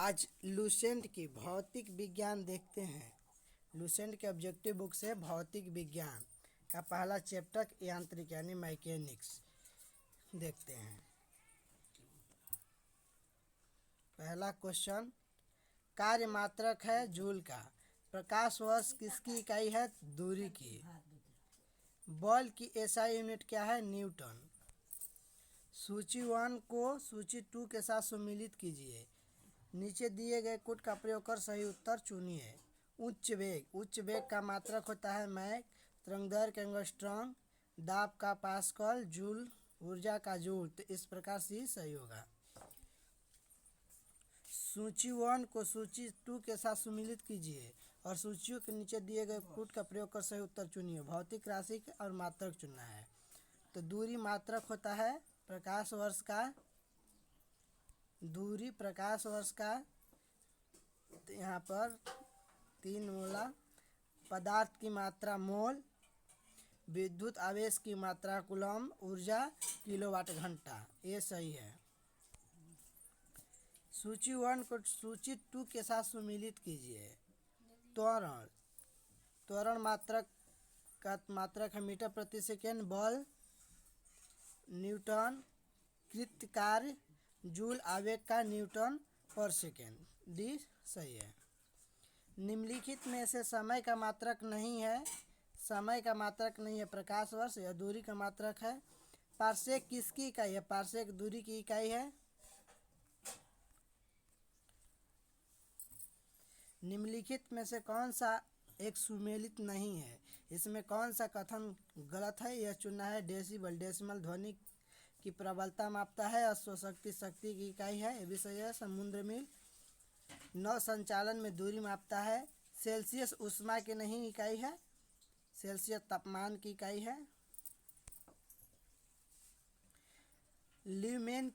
आज लुसेंट की भौतिक विज्ञान देखते हैं। लुसेंट के ऑब्जेक्टिव बुक से भौतिक विज्ञान का पहला चैप्टर यांत्रिक यानी मैकेनिक्स देखते हैं। पहला क्वेश्चन, कार्य मात्रक है जूल का। प्रकाश वर्ष किसकी इकाई है? दूरी की। बल की एसआई यूनिट क्या है? न्यूटन। सूची 1 को सूची 2 के साथ सम्मिलित कीजिए। नीचे दिए गए कोड का प्रयोग कर सही उत्तर चुनिए। उच्च वेग का मात्रक होता है मैक, तरंगदैर्घ्य का एंगस्ट्रॉम, दाब का पास्कल, जूल ऊर्जा का जूल। तो इस प्रकार से सही होगा। सूची 1 को सूची 2 के साथ सम्मिलित कीजिए और सूचियों के नीचे दिए गए कोड का प्रयोग कर सही उत्तर चुनिए। भौतिक राशि और मात्रक चुनना है। तो दूरी मात्रक होता है प्रकाश वर्ष का। दूरी प्रकाश वर्ष का। तो यहाँ पर 3 मोला। पदार्थ की मात्रा मोल, विद्युत आवेश की मात्रा कूलम, ऊर्जा किलोवाट घंटा। ये सही है। सूची 1 को सूची 2 के साथ सम्मिलित कीजिए। त्वरण मात्रक का मात्रक है मीटर प्रति सेकेंड। बल न्यूटन, कृत कार्य जूल, आवेग का न्यूटन पर सेकेंड। डी सही है। निम्नलिखित में से समय का मात्रक नहीं है। समय का मात्रक नहीं है प्रकाश वर्ष। यह दूरी का मात्रक है। पारसेक किसकी इकाई है? पारसेक दूरी की इकाई है। निम्नलिखित में से कौन सा एक सुमेलित नहीं है? इसमें कौन सा कथन गलत है? यह चुनना है। डेसिबल, डेसिमल ध्वनि की प्रबलता मापता है। अश्वशक्ति शक्ति की इकाई है। ये भी सही है। समुद्र मील। नौ संचालन में दूरी मापता है। सेल्सियस ऊष्मा की नहीं इकाई है, सेल्सियस तापमान की इकाई है। ल्यूमेन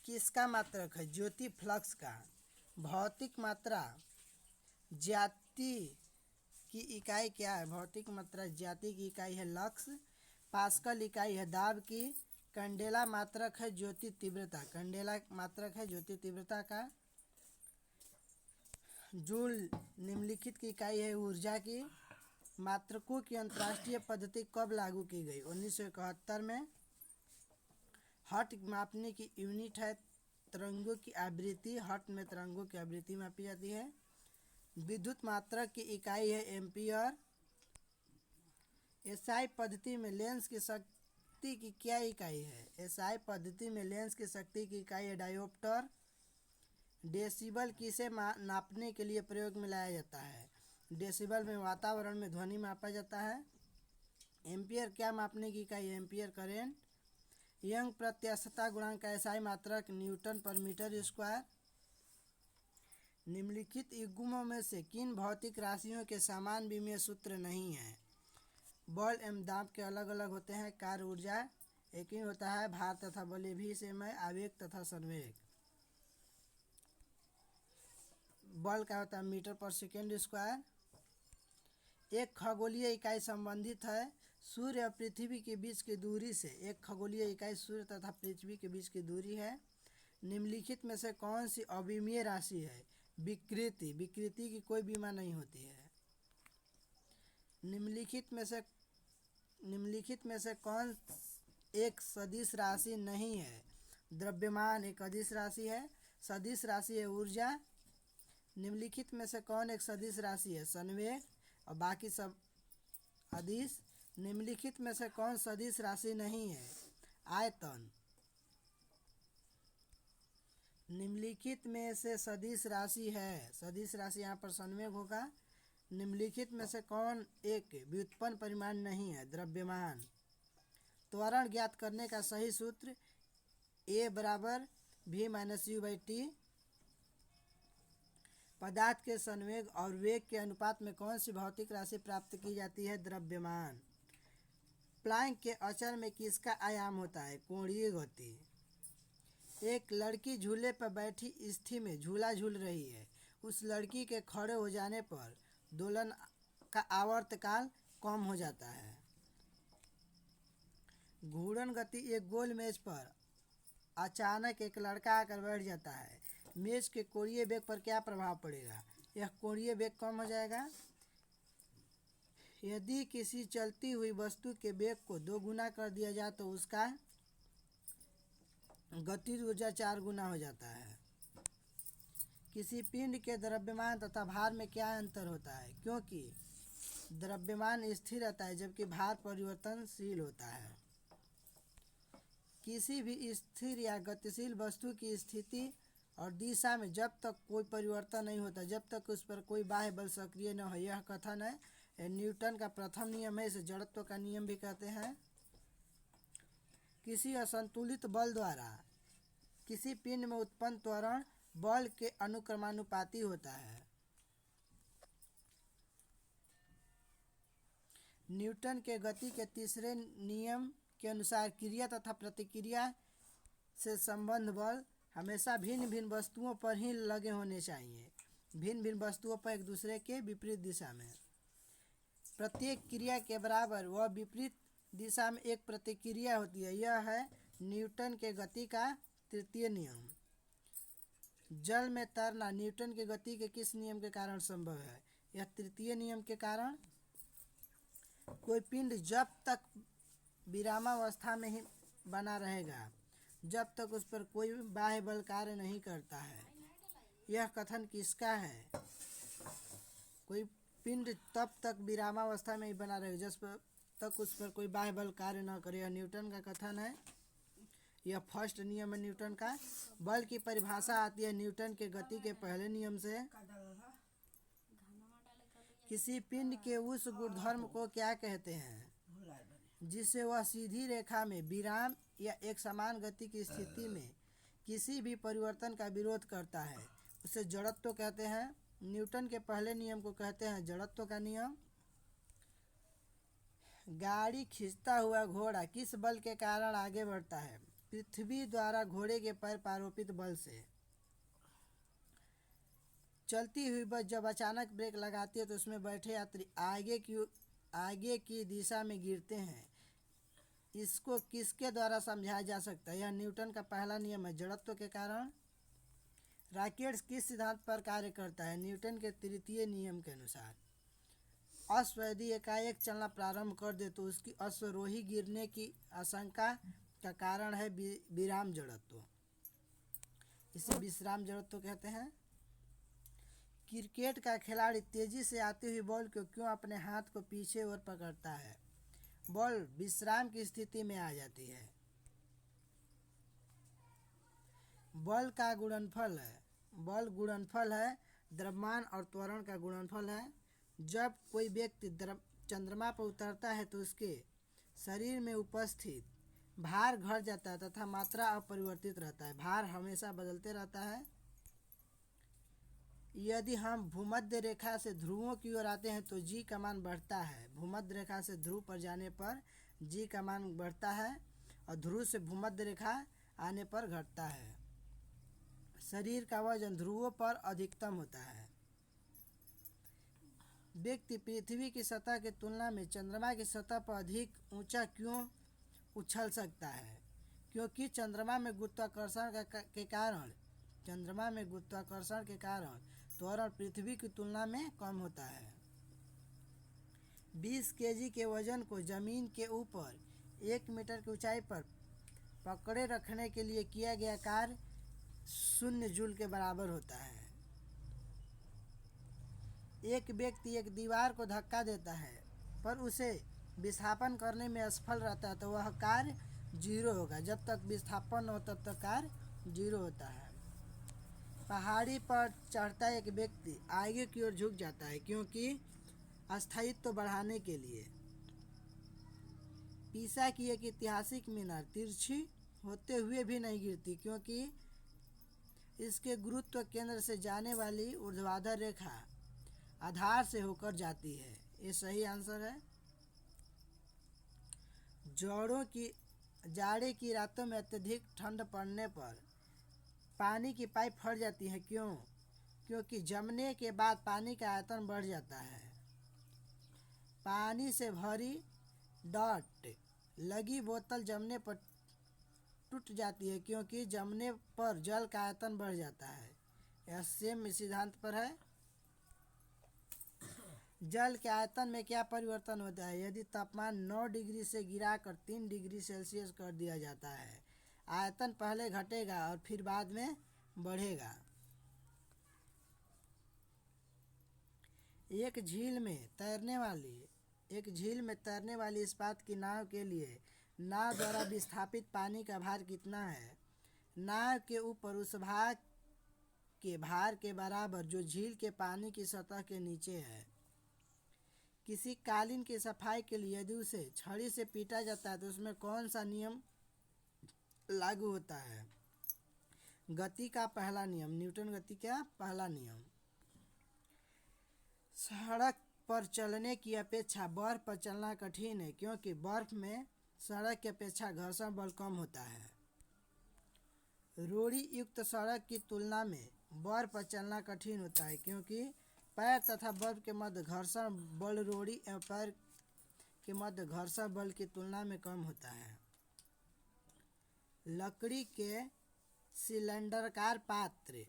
किसका मात्रक है? ज्योति फ्लक्स का। भौतिक मात्रा ज्याति की इकाई क्या है? भौतिक मात्रा ज्याति की इकाई है लक्स। पास्कल इकाई है दाब की। कैंडेला मात्रक है ज्योति तीव्रता। कैंडेला मात्रक है ज्योति तीव्रता का। जूल निम्नलिखित की इकाई है ऊर्जा की। मात्रकों की अंतर्राष्ट्रीय पद्धति कब लागू की गई? 1971 में। हर्ट्ज मापने की यूनिट है तरंगों की आवृत्ति। हर्ट्ज में तरंगों की आवृत्ति मापी जाती है। विद्युत मात्रक की इकाई है एम्पियर। एसआई पद्धति में लेंस की शक्ति की क्या इकाई है? एसआई पद्धति में लेंस की शक्ति की इकाई है डायोप्टर। डेसिबल किसे नापने के लिए प्रयोग में लाया जाता है? डेसिबल में वातावरण में ध्वनि मापा जाता है। एम्पियर क्या मापने की इकाई है? Ampere current. यंग प्रत्यास्थता गुणांक का एसआई मात्रक न्यूटन पर मीटर स्क्वायर। निम्नलिखित युग्मों में से किन भौतिक राशियों के समान विमीय सूत्र नहीं है? बल एवं दाब के अलग अलग होते हैं। कार्य ऊर्जा एक ही होता है। भार तथा बल भी सेम है। आवेग तथा संवेग। बल का होता है मीटर पर सेकेंड स्क्वायर। एक खगोलीय इकाई संबंधित है सूर्य और पृथ्वी के बीच की दूरी से। एक खगोलीय इकाई सूर्य तथा पृथ्वी के बीच की दूरी है। निम्नलिखित में से कौन सी अविमीय राशि है? विकृति। विकृति की कोई बीमा नहीं होती है। निम्नलिखित में से कौन एक सदिश राशि नहीं है? द्रव्यमान एक अदिश राशि है। सदिश राशि है ऊर्जा। निम्नलिखित में से कौन एक सदिश राशि है? संवेग और बाकी सब अदिश। निम्नलिखित में से कौन सदिश राशि नहीं है? आयतन। निम्नलिखित में से सदिश राशि है। सदिश राशि यहाँ पर संवेग होगा। निम्नलिखित में से कौन एक व्युत्पन्न परिमाण नहीं है? द्रव्यमान। त्वरण ज्ञात करने का सही सूत्र A बराबर v-u/t। पदार्थ के संवेग और वेग के अनुपात में कौन सी भौतिक राशि प्राप्त की जाती है? द्रव्यमान। प्लैंक के अचर में किसका आयाम होता है? कोणीय गति। एक लड़की झूले पर बैठी स्थिति में झूला झूल रही है। उस लड़की के खड़े हो जाने पर दोलन का आवर्तकाल कम हो जाता है। घूर्णन गति एक गोल मेज पर अचानक एक लड़का आकर बैठ जाता है। मेज के कोणीय वेग पर क्या प्रभाव पड़ेगा? यह कोणीय वेग कम हो जाएगा। यदि किसी चलती हुई वस्तु के वेग को 2 गुना कर दिया जाए तो उसका गतिज ऊर्जा 4 गुना हो जाता है। किसी पिंड के द्रव्यमान तथा भार में क्या अंतर होता है? क्योंकि द्रव्यमान स्थिर रहता है जबकि भार परिवर्तनशील होता है। किसी भी स्थिर या गतिशील वस्तु की स्थिति और दिशा में जब तक कोई परिवर्तन नहीं होता, जब तक उस पर कोई बाह्य बल सक्रिय न हो, यह कथन है। न्यूटन का प्रथम नियम है, इसे जड़त्व का नियम भी कहते हैं। किसी असंतुलित बल द्वारा किसी पिंड में उत्पन्न त्वरण बल के अनुक्रमानुपाती होता है। न्यूटन के गति के तीसरे नियम के अनुसार क्रिया तथा प्रतिक्रिया से संबंध बल हमेशा भिन्न भिन्न वस्तुओं पर ही लगे होने चाहिए, भिन्न भिन्न वस्तुओं पर एक दूसरे के विपरीत दिशा में। प्रत्येक क्रिया के बराबर व विपरीत दिशा में एक प्रतिक्रिया होती है। यह है न्यूटन के गति का तृतीय नियम। जल में तैरना न्यूटन के गति के किस नियम के कारण संभव है? यह तृतीय नियम के कारण। कोई पिंड जब तक विरामावस्था में ही बना रहेगा जब तक उस पर कोई बाह्य बल कार्य नहीं करता है। यह कथन किसका है? कोई पिंड तब तक विरामावस्था में ही बना रहेगा जब तक उस पर कोई बाह्य बल कार्य न करे। यह न्यूटन का कथन है। यह फर्स्ट नियम है न्यूटन का। बल की परिभाषा आती है न्यूटन के गति के पहले नियम से। किसी पिंड के उस गुणधर्म को क्या कहते हैं जिससे वह सीधी रेखा में विराम या एक समान गति की स्थिति में किसी भी परिवर्तन का विरोध करता है? उसे जड़त्व कहते हैं। न्यूटन के पहले नियम को कहते हैं जड़त्व का नियम। गाड़ी खींचता हुआ घोड़ा किस बल के कारण आगे बढ़ता है? पृथ्वी द्वारा घोड़े के पैर पर आरोपित बल से। चलती हुई बस जब अचानक ब्रेक लगाती है तो उसमें बैठे यात्री आगे की दिशा में गिरते हैं। इसको किसके द्वारा समझाया जा सकता है? यह न्यूटन का पहला नियम है जड़त्व के कारण। रॉकेट किस सिद्धांत पर कार्य करता है? न्यूटन के तृतीय नियम के अनुसार। अश्व यदि एकाएक चलना प्रारंभ कर दे तो उसकी अश्वरोही गिरने की आशंका का कारण है विराम जड़त्व। इसे विश्राम जड़त्व कहते हैं। क्रिकेट का खिलाड़ी तेजी से आती हुई बॉल को क्यों अपने हाथ को पीछे ओर पकड़ता है? बॉल विश्राम की स्थिति में आ जाती है। बल का गुणनफल है। बल गुणनफल है, द्रव्यमान और त्वरण का गुणनफल है। जब कोई व्यक्ति चंद्रमा पर उतरता है तो उसके शरीर में उपस्थित भार घट जाता है तथा मात्रा अपरिवर्तित रहता है। भार हमेशा बदलते रहता है। यदि हम भूमध्य रेखा से ध्रुवों की ओर आते हैं तो जी का मान बढ़ता है। भूमध्य रेखा से ध्रुव पर जाने पर जी का मान बढ़ता है और ध्रुव से भूमध्य रेखा आने पर घटता है। शरीर का वजन ध्रुवों पर अधिकतम होता है। व्यक्ति पृथ्वी की सतह की तुलना में चंद्रमा की सतह पर अधिक ऊंचा क्यों उछल सकता है? क्योंकि चंद्रमा में गुरुत्वाकर्षण के कारण त्वरण पृथ्वी की तुलना में कम होता है। 20 केजी के वजन को जमीन के ऊपर 1 मीटर की ऊंचाई पर पकड़े रखने के लिए किया गया कार्य 0 जूल के बराबर होता है। एक व्यक्ति एक दीवार को धक्का देता है पर उसे विस्थापन करने में असफल रहता है तो वह कार्य 0 होगा। जब तक विस्थापन न हो तब तक कार्य 0 होता है। पहाड़ी पर चढ़ता एक व्यक्ति आगे की ओर झुक जाता है क्योंकि अस्थायित्व बढ़ाने के लिए। पीसा की एक ऐतिहासिक मीनार तिरछी होते हुए भी नहीं गिरती क्योंकि इसके गुरुत्व केंद्र से जाने वाली ऊर्ध्वाधर रेखा आधार से होकर जाती है। ये सही आंसर है। जाड़े की रातों में अत्यधिक ठंड पड़ने पर पानी की पाइप फट जाती है। क्यों? क्योंकि जमने के बाद पानी का आयतन बढ़ जाता है। पानी से भरी डॉट लगी बोतल जमने पर टूट जाती है क्योंकि जमने पर जल का आयतन बढ़ जाता है। यह सेम सिद्धांत पर है। जल के आयतन में क्या परिवर्तन होता है? यदि तापमान 9 डिग्री से गिराकर 3 डिग्री सेल्सियस कर दिया जाता है, आयतन पहले घटेगा और फिर बाद में बढ़ेगा। एक झील में तैरने वाली इस्पात की नाव के लिए नाव द्वारा विस्थापित पानी का भार कितना है? नाव के ऊपर उस भाग के भार के बराबर जो झील के पानी की सतह के नीचे है। किसी कालीन की सफाई के लिए यदि उसे छड़ी से पीटा जाता है तो उसमें कौन सा नियम लागू होता है? गति का पहला नियम, न्यूटन गति का पहला नियम। सड़क पर चलने की अपेक्षा बर्फ पर चलना कठिन है क्योंकि बर्फ में सड़क की अपेक्षा घर्षण बल कम होता है। रोड़ी युक्त सड़क की तुलना में बर्फ पर चलना कठिन होता है क्योंकि पैर तथा बर्फ के मध्य घर्षण बल रोड़ी एवं पैर के मध्य घर्षण बल की तुलना में कम होता है। लकड़ी के सिलेंडरकार पात्र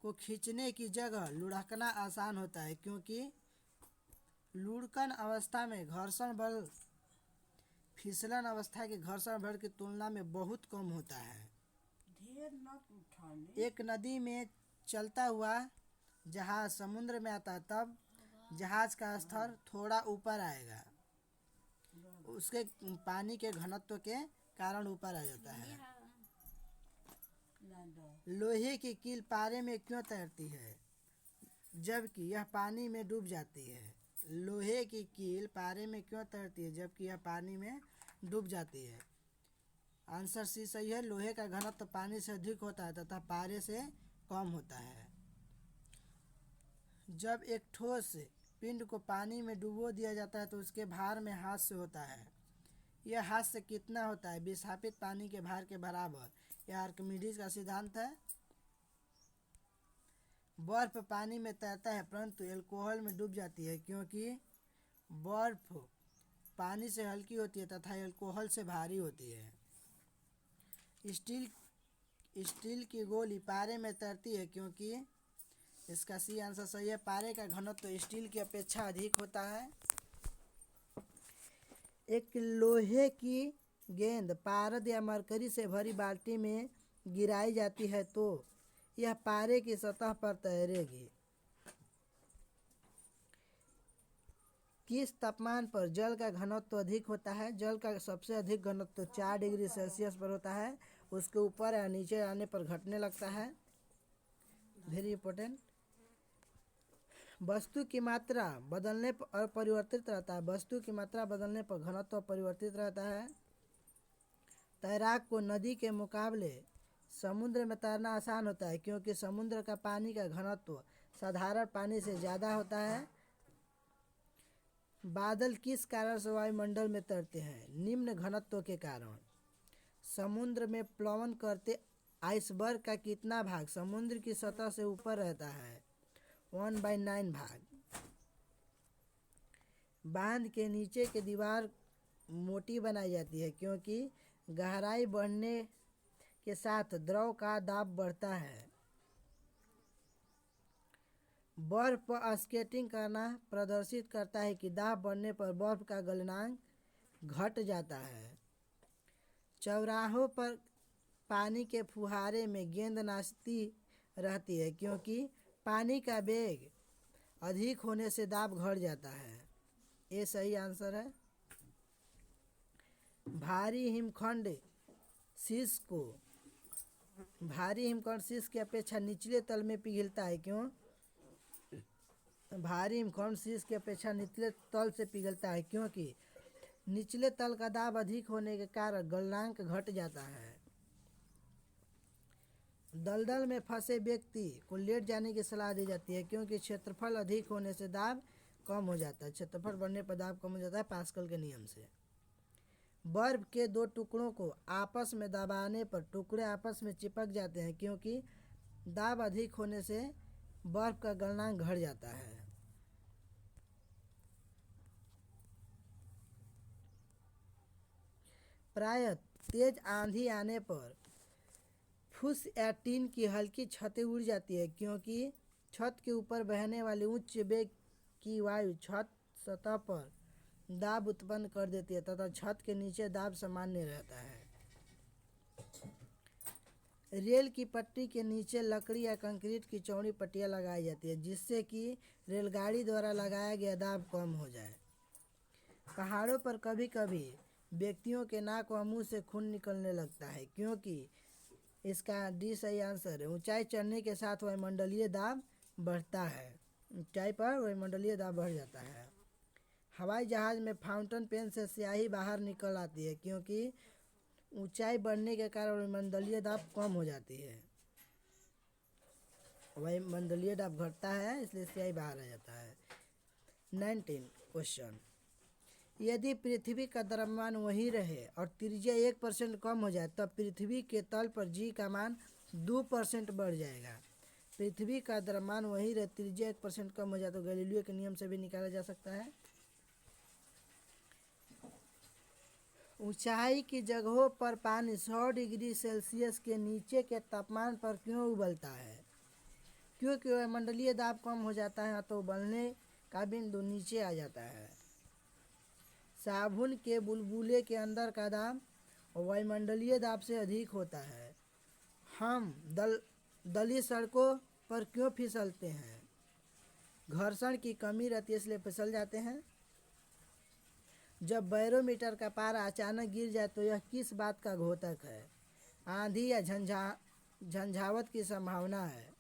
को खींचने की जगह लुढ़कना आसान होता है क्योंकि लुढ़कन अवस्था में घर्षण बल फिसलन अवस्था के घर्षण बल की तुलना में बहुत कम होता है। एक नदी में चलता हुआ जहाज समुद्र में आता है तब जहाज का स्तर थोड़ा ऊपर आएगा, उसके पानी के घनत्व के कारण ऊपर आ जाता है। लोहे की कील पारे में क्यों तैरती है जबकि यह पानी में डूब जाती है? लोहे की कील पारे में क्यों तैरती है जबकि यह पानी में डूब जाती है? आंसर सी सही है। लोहे का घनत्व पानी से अधिक होता है तथा पारे से कम होता है। जब एक ठोस पिंड को पानी में डुबो दिया जाता है तो उसके भार में हाथ से होता है। यह हाथ से कितना होता है? विस्थापित पानी के भार के बराबर। यह आर्किमिडीज का सिद्धांत है। बर्फ पानी में तैरता है परंतु एल्कोहल में डूब जाती है क्योंकि बर्फ पानी से हल्की होती है तथा एल्कोहल से भारी होती है। स्टील की गोली पारे में तैरती है क्योंकि इसका सी आंसर सही है। पारे का घनत्व तो स्टील की अपेक्षा अधिक होता है। एक लोहे की गेंद पारद या मरकरी से भरी बाल्टी में गिराई जाती है तो यह पारे की सतह पर तैरेगी। किस तापमान पर जल का घनत्व अधिक होता है? जल का सबसे अधिक घनत्व 4 डिग्री सेल्सियस पर होता है। उसके ऊपर या नीचे आने पर घटने लगता है। Very important. वस्तु की मात्रा बदलने पर अपरिवर्तित रहता है। वस्तु की मात्रा बदलने पर घनत्व परिवर्तित रहता है। तैराक को नदी के मुकाबले समुद्र में तैरना आसान होता है क्योंकि समुद्र का पानी का घनत्व साधारण पानी से ज़्यादा होता है। बादल किस कारण से वायुमंडल में तैरते हैं? निम्न घनत्व के कारण। समुद्र में प्लवन करते आइसबर्ग का कितना भाग समुद्र की सतह से ऊपर रहता है? 1/9 भाग। बांध के नीचे की दीवार मोटी बनाई जाती है क्योंकि गहराई बढ़ने के साथ द्रव का दाब बढ़ता है। बर्फ पर स्केटिंग करना प्रदर्शित करता है कि दाब बढ़ने पर बर्फ का गलनांक घट जाता है। चौराहों पर पानी के फुहारे में गेंद नाचती रहती है क्योंकि पानी का वेग अधिक होने से दाब घट जाता है। ये सही आंसर है। भारी हिमखंड शीश की अपेक्षा निचले तल में पिघलता है। क्यों? भारी हिमखंड शीश की अपेक्षा निचले तल से पिघलता है क्योंकि निचले तल का दाब अधिक होने के कारण गलनांक घट जाता है। दलदल में फंसे व्यक्ति को लेट जाने की सलाह दी जाती है क्योंकि क्षेत्रफल अधिक होने से दाब कम हो जाता है। क्षेत्रफल बढ़ने पर दाब कम हो जाता है पास्कल के नियम से। बर्फ के दो टुकड़ों को आपस में दबाने पर टुकड़े आपस में चिपक जाते हैं क्योंकि दाब अधिक होने से बर्फ का गलनांक घट जाता है। प्रायः तेज आंधी आने पर फुस या टीन की हल्की छतें उड़ जाती है क्योंकि छत के ऊपर बहने वाली उच्च वेग की वायु छत सतह पर दाब उत्पन्न कर देती है तथा छत के नीचे दाब सामान्य रहता है। रेल की पटरी के नीचे लकड़ी या कंक्रीट की चौड़ी पट्टियाँ लगाई जाती है जिससे कि रेलगाड़ी द्वारा लगाया गया दाब कम हो जाए। पहाड़ों पर कभी कभी व्यक्तियों के नाक व मुंह से खून निकलने लगता है क्योंकि इसका डी सही आंसर है। ऊंचाई चढ़ने के साथ वायुमंडलीय दाब बढ़ता है, ऊंचाई पर वायुमंडलीय दाब बढ़ जाता है। हवाई जहाज में फाउंटेन पेन से स्याही बाहर निकल आती है क्योंकि ऊंचाई बढ़ने के कारण वायुमंडलीय दाब कम हो जाती है, वायुमंडलीय दाब घटता है इसलिए स्याही बाहर आ जाता है। 19 क्वेश्चन, यदि पृथ्वी का द्रव्यमान वही रहे और त्रिज्या 1% कम हो जाए तब पृथ्वी के तल पर जी का मान 2% बढ़ जाएगा। पृथ्वी का द्रव्यमान वही रहे, त्रिज्या 1% कम हो जाए तो गैलीलियो के नियम से भी निकाला जा सकता है। ऊंचाई की जगहों पर पानी 100 डिग्री सेल्सियस के नीचे के तापमान पर क्यों उबलता है? क्योंकि वायुमंडलीय दाब कम हो जाता है तो उबलने का बिंदु नीचे आ जाता है। साबुन के बुलबुले के अंदर का दाब वायुमंडलीय दाब से अधिक होता है। हम दली सड़कों पर क्यों फिसलते हैं? घर्षण की कमी रहती है इसलिए फिसल जाते हैं। जब बैरोमीटर का पारा अचानक गिर जाए तो यह किस बात का घोतक है? आंधी या झंझावत की संभावना है।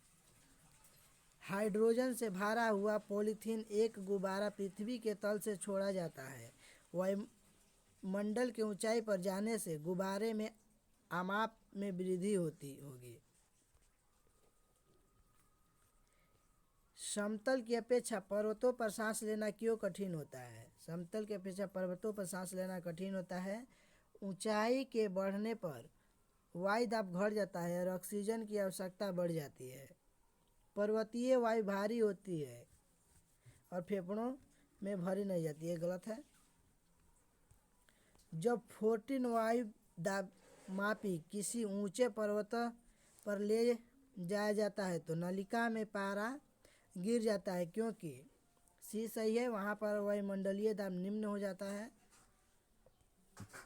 हाइड्रोजन से भरा हुआ पॉलीथीन एक गुब्बारा पृथ्वी के तल से छोड़ा जाता है। वायुमंडल के ऊंचाई पर जाने से गुब्बारे में आमाप में वृद्धि होगी। समतल की अपेक्षा पर्वतों पर सांस लेना क्यों कठिन होता है? समतल की अपेक्षा पर्वतों पर सांस लेना कठिन होता है। ऊंचाई के बढ़ने पर वायु दाब घट जाता है और ऑक्सीजन की आवश्यकता बढ़ जाती है। पर्वतीय वायु भारी होती है और फेफड़ों में भरी नहीं जाती है, गलत है। जब 14 वायु दाब मापी किसी ऊंचे पर्वत पर ले जाया जाता है तो नलिका में पारा गिर जाता है क्योंकि सी सही है, वहाँ पर वायुमंडलीय दाब निम्न हो जाता है।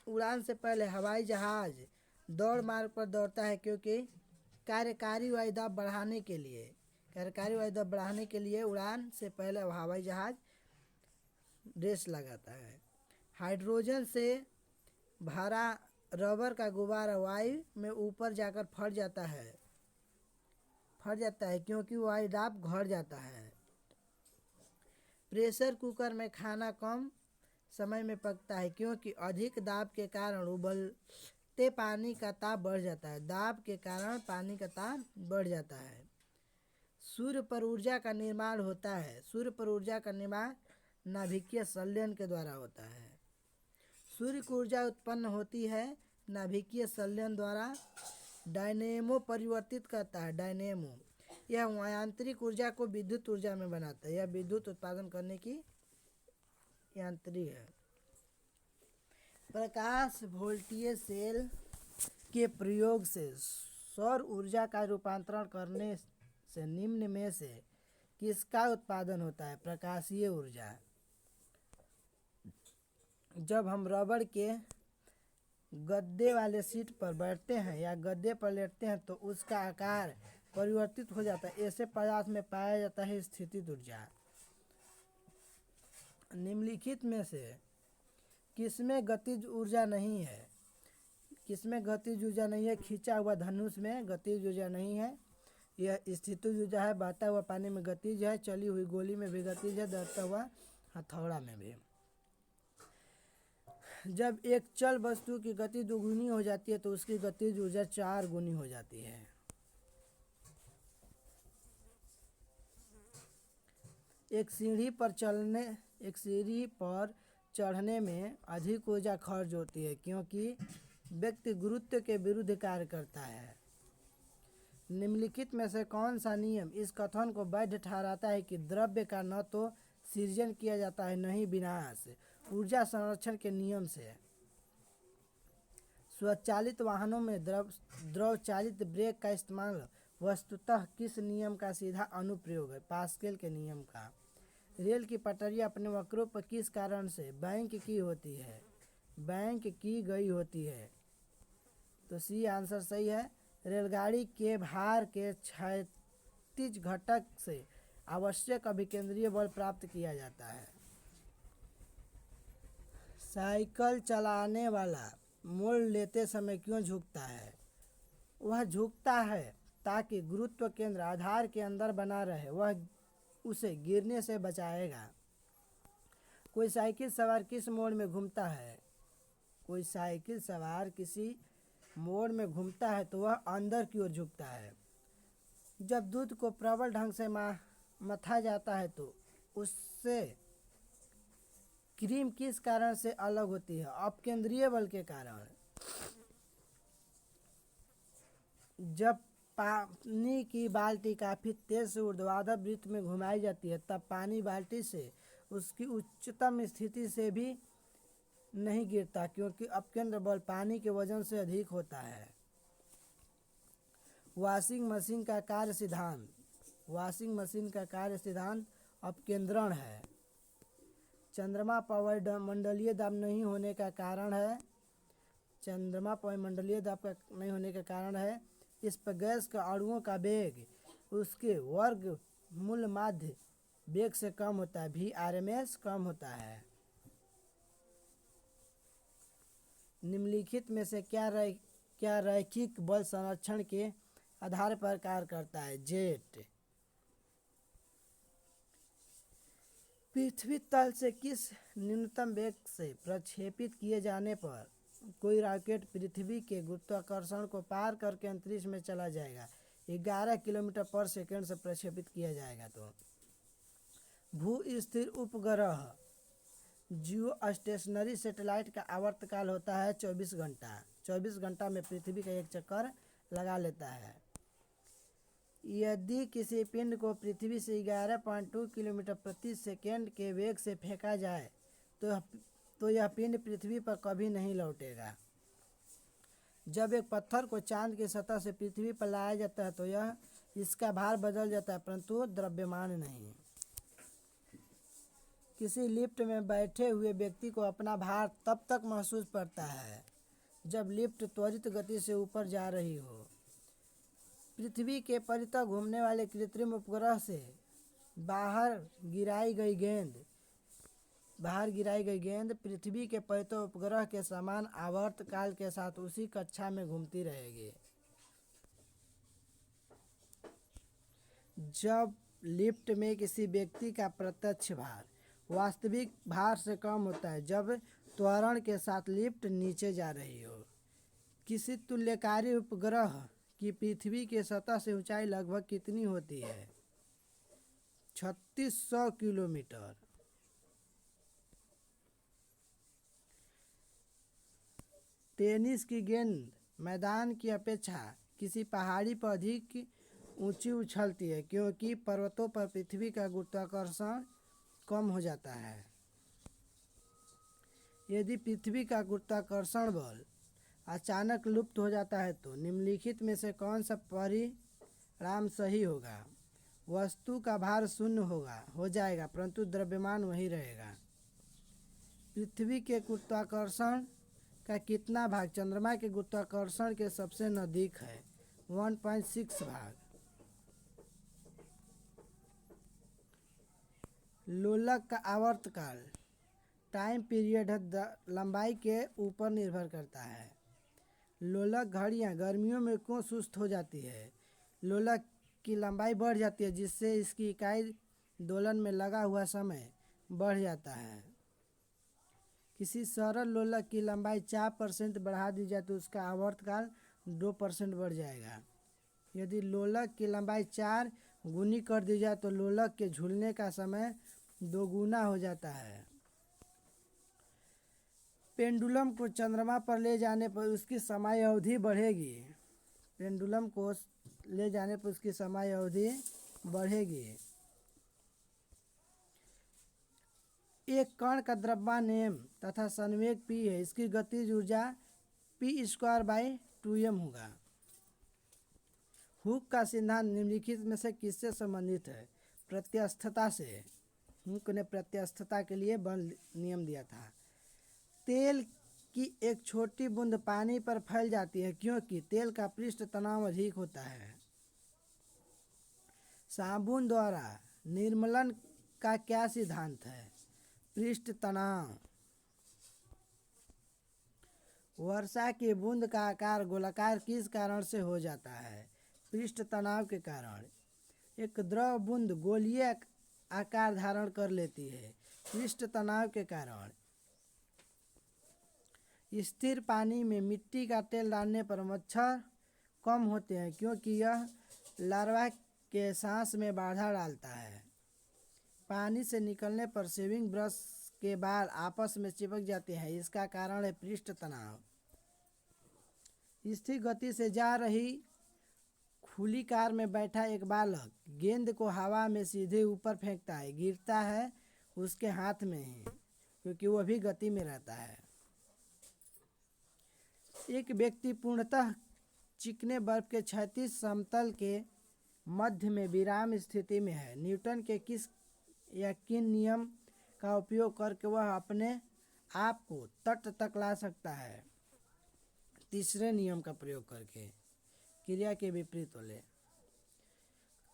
उड़ान से पहले हवाई जहाज दौड़ मार्ग पर दौड़ता है क्योंकि कार्यकारी वायु दाब बढ़ाने के लिए उड़ान से पहले हवाई जहाज रेस लगाता है। हाइड्रोजन से भरा रबर का गुब्बारा वायु में ऊपर जाकर फट जाता है क्योंकि वायु दाब घट जाता है। प्रेशर कुकर में खाना कम समय में पकता है क्योंकि अधिक दाब के कारण उबलते पानी का ताप बढ़ जाता है। दाब के कारण पानी का ताप बढ़ जाता है। सूर्य पर ऊर्जा का निर्माण होता है। सूर्य पर ऊर्जा का निर्माण नाभिकीय संलयन के द्वारा होता है। सूर्य की ऊर्जा उत्पन्न होती है नाभिकीय संलयन द्वारा। डायनेमो परिवर्तित करता है। डायनेमो यह यांत्रिक ऊर्जा को विद्युत ऊर्जा में बनाता है। यह विद्युत उत्पादन करने की यांत्रिक है। प्रकाश वोल्टीय सेल के प्रयोग से सौर ऊर्जा का रूपांतरण करने से निम्न में से किसका उत्पादन होता है? प्रकाशीय ऊर्जा। जब हम रबड़ के गद्दे वाले सीट पर बैठते हैं या गद्दे पर लेटते हैं तो उसका आकार परिवर्तित हो जाता है। ऐसे पदार्थ में पाया जाता है स्थितिज ऊर्जा। निम्नलिखित में से किसमें गतिज ऊर्जा नहीं है? किसमें गतिज ऊर्जा नहीं है? खींचा हुआ धनुष में गतिज ऊर्जा नहीं है। यह स्थितिज ऊर्जा है। बहता हुआ पानी में गतिज है। चली हुई गोली में भी गतिज है। दौड़ता हुआ हथौड़ा में भी। जब एक चल वस्तु की गति दोगुनी हो जाती है तो उसकी गतिज ऊर्जा 4 गुनी हो जाती है। एक सीढ़ी पर चढ़ने में अधिक ऊर्जा खर्च होती है क्योंकि व्यक्ति गुरुत्व के विरुद्ध कार्य करता है। निम्नलिखित में से कौन सा नियम इस कथन को वैध ठहराता है कि द्रव्य का न तो सृजन किया जाता है न ही विनाश? ऊर्जा संरक्षण के नियम से स्वचालित वाहनों में द्रव चालित ब्रेक का इस्तेमाल वस्तुतः किस नियम का सीधा अनुप्रयोग है? पास्कल के नियम का। रेल की पटरियां अपने वक्रों पर किस कारण से बैंक की होती है? बैंक की गई होती है। तो सी आंसर सही है। रेलगाड़ी के भार के क्षैतिज घटक से आवश्यक अभिकेंद्रीय बल प्राप्त किया जाता है। साइकिल चलाने वाला मोड़ लेते समय क्यों झुकता है? वह झुकता है ताकि गुरुत्व केंद्र आधार के अंदर बना रहे, वह उसे गिरने से बचाएगा। कोई साइकिल सवार किस मोड़ में घूमता है? कोई साइकिल सवार किसी मोड़ में घूमता है तो वह अंदर की ओर झुकता है। जब दूध को प्रबल ढंग से मथा जाता है तो उससे क्रीम किस कारण से अलग होती है? अपकेंद्रीय बल के कारण। जब पानी की बाल्टी काफ़ी तेज से ऊर्ध्वाधर वृत्त में घुमाई जाती है तब पानी बाल्टी से उसकी उच्चतम स्थिति से भी नहीं गिरता, क्योंकि अपकेंद्र बल पानी के वजन से अधिक होता है। वॉशिंग मशीन का कार्य सिद्धांत। वॉशिंग मशीन का कार्य सिद्धांत अपकेंद्रण है। चंद्रमा पर वायुमंडलीय दाब नहीं होने का कारण है। चंद्रमा पर वायुमंडलीय दाब का नहीं होने का कारण है इस पर गैस के अणुओं का वेग उसके वर्गमूल माध्य वेग से कम होता है, VRMS कम होता है। निम्नलिखित में से क्या रैखिक बल संरक्षण के आधार पर कार्य करता है? जेट। पृथ्वी तल से किस न्यूनतम वेग से प्रक्षेपित किए जाने पर कोई रॉकेट पृथ्वी के गुरुत्वाकर्षण को पार करके अंतरिक्ष में चला जाएगा? 11 किलोमीटर पर सेकंड से प्रक्षेपित किया जाएगा। तो भू स्थिर उपग्रह जियो स्टेशनरी सैटेलाइट का आवर्तकाल होता है 24 घंटा। 24 घंटा में पृथ्वी का एक चक्कर लगा लेता है। यदि किसी पिंड को पृथ्वी से 11.2 किलोमीटर प्रति सेकेंड के वेग से फेंका जाए तो यह पिंड पृथ्वी पर कभी नहीं लौटेगा। जब एक पत्थर को चांद की सतह से पृथ्वी पर लाया जाता है तो यह इसका भार बदल जाता है परंतु द्रव्यमान नहीं। किसी लिफ्ट में बैठे हुए व्यक्ति को अपना भार तब तक महसूस पड़ता है जब लिफ्ट त्वरित गति से ऊपर जा रही हो। पृथ्वी के परितः घूमने वाले कृत्रिम उपग्रह से बाहर गिराई गई गेंद पृथ्वी के परितः उपग्रह के समान आवर्तकाल के साथ उसी कक्षा में घूमती रहेगी। जब लिफ्ट में किसी व्यक्ति का प्रत्यक्ष भार वास्तविक भार से कम होता है जब त्वरण के साथ लिफ्ट नीचे जा रही हो। किसी तुल्यकारी उपग्रह की पृथ्वी के सतह से ऊंचाई लगभग कितनी होती है? 3600 किलोमीटर। टेनिस की गेंद मैदान की अपेक्षा किसी पहाड़ी पर अधिक ऊंची उछलती है क्योंकि पर्वतों पर पृथ्वी का गुरुत्वाकर्षण कम हो जाता है। यदि पृथ्वी का गुरुत्वाकर्षण बल अचानक लुप्त हो जाता है तो निम्नलिखित में से कौन सा परिणाम सही होगा? वस्तु का भार शून्य हो जाएगा परंतु द्रव्यमान वही रहेगा। पृथ्वी के गुरुत्वाकर्षण का कितना भाग चंद्रमा के गुरुत्वाकर्षण के सबसे नज़दीक है? 1.6 भाग। लोलक का आवर्तकाल टाइम पीरियड लंबाई के ऊपर निर्भर करता है। लोलक घड़ियां गर्मियों में क्यों सुस्त हो जाती है? लोलक की लंबाई बढ़ जाती है जिससे इसकी इकाई दोलन में लगा हुआ समय बढ़ जाता है। किसी सरल लोलक की लंबाई 4% बढ़ा दी जाए तो उसका आवर्तकाल 2% बढ़ जाएगा। यदि लोलक की लंबाई 4 गुनी कर दी जाए तो लोलक के झूलने का समय 2 गुना हो जाता है। पेंडुलम को चंद्रमा पर ले जाने पर उसकी समय अवधि बढ़ेगी। पेंडुलम को ले जाने पर उसकी समय अवधि बढ़ेगी। एक कण का द्रव्यमान m तथा संवेग p है। इसकी गतिज ऊर्जा P²/2m होगा। हुक का सिद्धांत निम्नलिखित में से किससे संबंधित है? प्रत्यस्थता से। हुक ने प्रत्यस्थता के लिए बल नियम दिया था। तेल की एक छोटी बूंद पानी पर फैल जाती है क्योंकि तेल का पृष्ठ तनाव अधिक होता है। साबुन द्वारा निर्मलन का क्या सिद्धांत है? पृष्ठ तनाव। वर्षा की बूंद का आकार गोलाकार किस कारण से हो जाता है? पृष्ठ तनाव के कारण। एक द्रव बूंद गोलीय आकार धारण कर लेती है पृष्ठ तनाव के कारण। स्थिर पानी में मिट्टी का तेल डालने पर मच्छर कम होते हैं क्योंकि यह लार्वा के सांस में बाधा डालता है। पानी से निकलने पर शेविंग ब्रश के बाल आपस में चिपक जाते हैं, इसका कारण है पृष्ठ तनाव। स्थिर गति से जा रही खुली कार में बैठा एक बालक गेंद को हवा में सीधे ऊपर फेंकता है, गिरता है उसके हाथ में ही क्योंकि वह भी गति में रहता है। एक व्यक्ति पूर्णतः चिकने बर्फ के क्षैतिज समतल के मध्य में विराम स्थिति में है। न्यूटन के किन नियम का उपयोग करके वह अपने आप को तट तक ला सकता है? तीसरे नियम का प्रयोग करके, क्रिया के विपरीत वाले।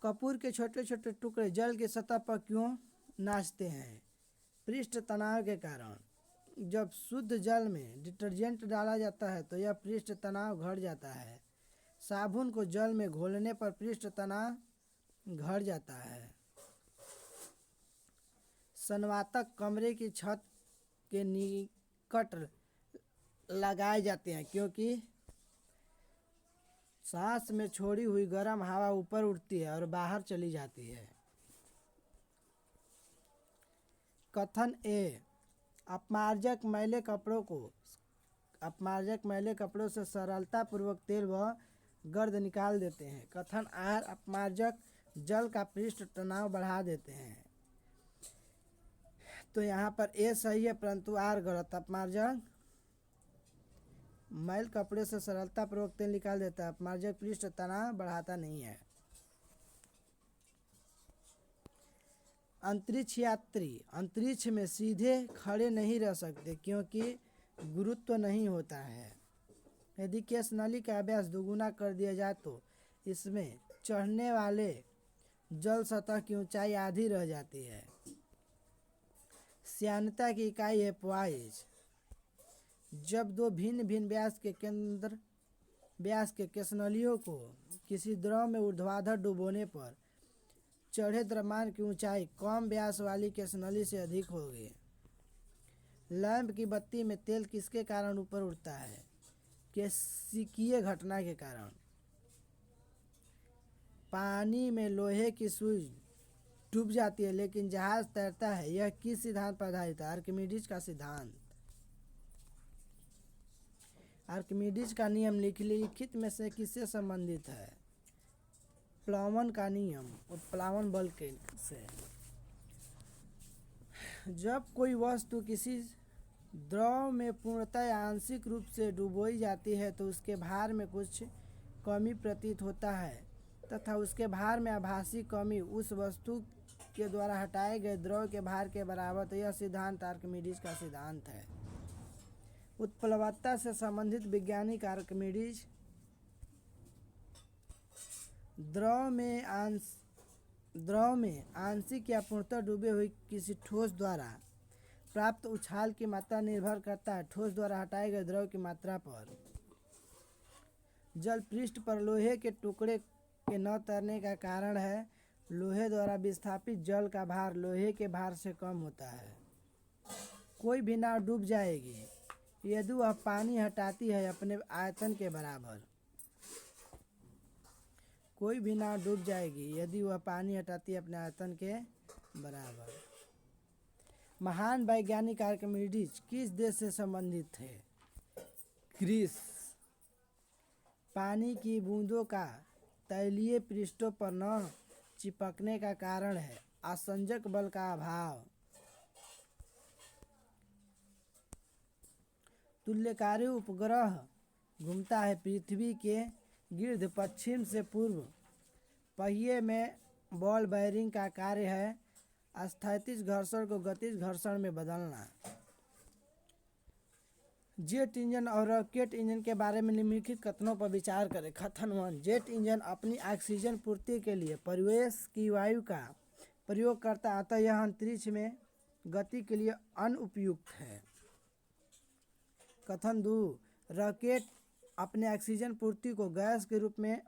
कपूर के छोटे छोटे टुकड़े जल की सतह पर क्यों नाचते हैं? पृष्ठ तनाव के कारण। जब शुद्ध जल में डिटर्जेंट डाला जाता है तो यह पृष्ठ तनाव घट जाता है। साबुन को जल में घोलने पर पृष्ठ तनाव घट जाता है। संवातक कमरे की छत के निकट लगाए जाते हैं क्योंकि सांस में छोड़ी हुई गर्म हवा ऊपर उठती है और बाहर चली जाती है। कथन ए, अपमार्जक मैले कपड़ों से सरलतापूर्वक तेल व गर्द निकाल देते हैं। कथन आर, अपमार्जक जल का पृष्ठ तनाव बढ़ा देते हैं। तो यहाँ पर ए सही है परंतु आर गलत। अपमार्जक मैल कपड़े से सरलतापूर्वक तेल निकाल देता है, अपमार्जक पृष्ठ तनाव बढ़ाता नहीं है। अंतरिक्ष यात्री अंतरिक्ष में सीधे खड़े नहीं रह सकते क्योंकि गुरुत्व नहीं होता है। यदि केस नली का व्यास दोगुना कर दिया जाए तो इसमें चढ़ने वाले जल सतह की ऊंचाई आधी रह जाती है। श्यानता की इकाई है पॉइज। जब दो भिन्न भिन्न व्यास के केसनलियों को किसी द्रव में ऊर्ध्वाधर डुबोने पर चढ़े द्रव्यमान की ऊंचाई कम व्यास वाली केसनली से अधिक होगी। लैंप की बत्ती में तेल किसके कारण ऊपर उठता है? केशिकीय घटना के कारण। पानी में लोहे की सुई डूब जाती है लेकिन जहाज तैरता है, यह किस सिद्धांत पर आधारित है? आर्किमिडीज का सिद्धांत। आर्किमिडीज का नियम निम्नलिखित में से किससे संबंधित है? प्लावन का नियम, उत्प्लावन बल के से। जब कोई वस्तु किसी द्रव में पूर्णतः आंशिक रूप से डुबोई जाती है तो उसके भार में कुछ कमी प्रतीत होता है तथा उसके भार में आभासी कमी उस वस्तु के द्वारा हटाए गए द्रव के भार के बराबर। तो यह सिद्धांत आर्किमिडीज का सिद्धांत है। उत्प्लवनता से संबंधित वैज्ञानिक आर्किमिडीज द्रव में आंशिक या पूर्णतः डूबे हुए किसी ठोस द्वारा प्राप्त उछाल की मात्रा निर्भर करता है ठोस द्वारा हटाए गए द्रव की मात्रा पर। जल पृष्ठ पर लोहे के टुकड़े के न तैरने का कारण है लोहे द्वारा विस्थापित जल का भार लोहे के भार से कम होता है। कोई भी नाव डूब जाएगी यदि वह पानी हटाती है अपने आयतन के बराबर। कोई भी नाव डूब जाएगी यदि वह पानी हटाती है अपने आयतन के बराबर। महान वैज्ञानिक आर्किमिडीज किस देश से संबंधित थे? ग्रीस। पानी की बूंदों का तैलीय पृष्ठों पर न चिपकने का कारण है आसंजक बल का अभाव। तुल्यकारी उपग्रह घूमता है पृथ्वी के गिर्द पश्चिम से पूर्व। पहिए में बॉल बेयरिंग का कार्य है स्थैतिज घर्षण को गतिज घर्षण में बदलना। जेट इंजन और रॉकेट इंजन के बारे में निम्नलिखित कथनों पर विचार करें। कथन 1, जेट इंजन अपनी ऑक्सीजन पूर्ति के लिए परिवेश की वायु का प्रयोग करता है, अतः यह अंतरिक्ष में गति के लिए अनुपयुक्त है। कथन 2, रॉकेट अपने ऑक्सीजन पूर्ति को गैस के रूप में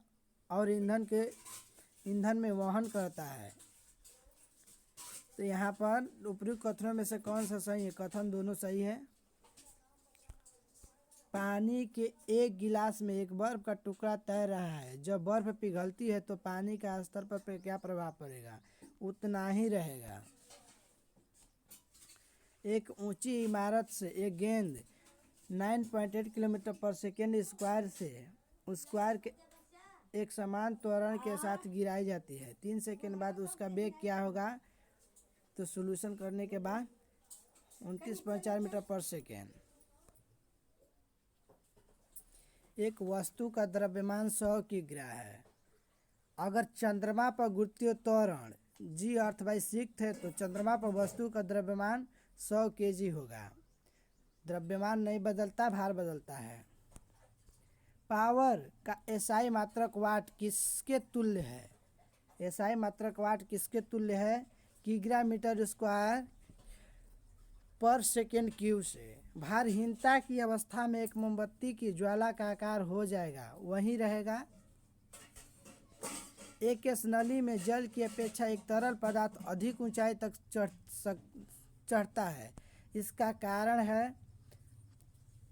और ईंधन में वहन करता है। तो यहाँ पर उपयुक्त कथनों में से कौन सा सही है? कथन दोनों सही है। पानी के एक गिलास में एक बर्फ का टुकड़ा तैर रहा है। जब बर्फ पिघलती है तो पानी का स्तर पर क्या प्रभाव पड़ेगा? उतना ही रहेगा। एक ऊंची इमारत से एक गेंद 9.8 किलोमीटर पर सेकेंड स्क्वायर के एक समान त्वरण के साथ गिराई जाती है। 3 सेकेंड बाद उसका वेग क्या होगा? तो सॉल्यूशन करने के बाद 29.4 मीटर पर सेकेंड। एक वस्तु का द्रव्यमान 100 किग्रा है। अगर चंद्रमा पर गुरुत्वीय त्वरण g/6 है तो चंद्रमा पर वस्तु का द्रव्यमान 100 kg होगा। द्रव्यमान नहीं बदलता, भार बदलता है। पावर का एसआई मात्रक वाट किसके तुल्य है? एसआई मात्रक वाट किसके तुल्य है? किग्रा मीटर स्क्वायर पर सेकेंड क्यूब से। भारहीनता की अवस्था में एक मोमबत्ती की ज्वाला का आकार हो जाएगा, वहीं रहेगा। एक नली में जल की अपेक्षा एक तरल पदार्थ अधिक ऊंचाई तक चढ़ता है। इसका कारण है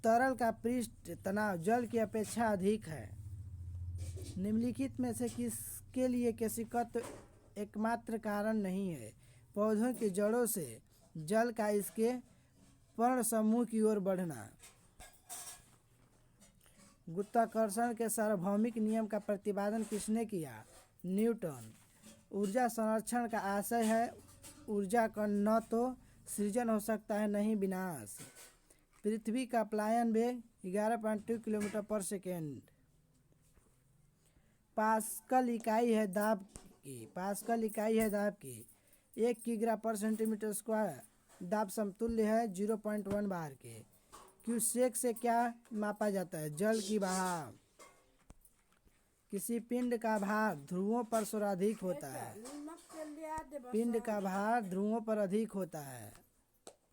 तरल का पृष्ठ तनाव जल की अपेक्षा अधिक है। निम्नलिखित में से किसके लिए केशिकत्व एकमात्र कारण नहीं है? पौधों की जड़ों से जल का इसके पर्ण समूह की ओर बढ़ना। गुरुत्वाकर्षण के सार्वभौमिक नियम का प्रतिपादन किसने किया? न्यूटन। ऊर्जा संरक्षण का आशय है ऊर्जा का न तो सृजन हो सकता है, न ही विनाश। पृथ्वी का प्लायन वेग 11.2 किलोमीटर पर सेकेंड। पास्कल इकाई है दाब की। 1 किग्रा पर सेंटीमीटर स्क्वायर दाब समतुल्य है 0.1 बार के। क्यूसेक से क्या मापा जाता है? जल की बहाव। किसी पिंड का भार ध्रुवों पर सर्वाधिक होता है। पिंड का भार ध्रुवों पर अधिक होता है।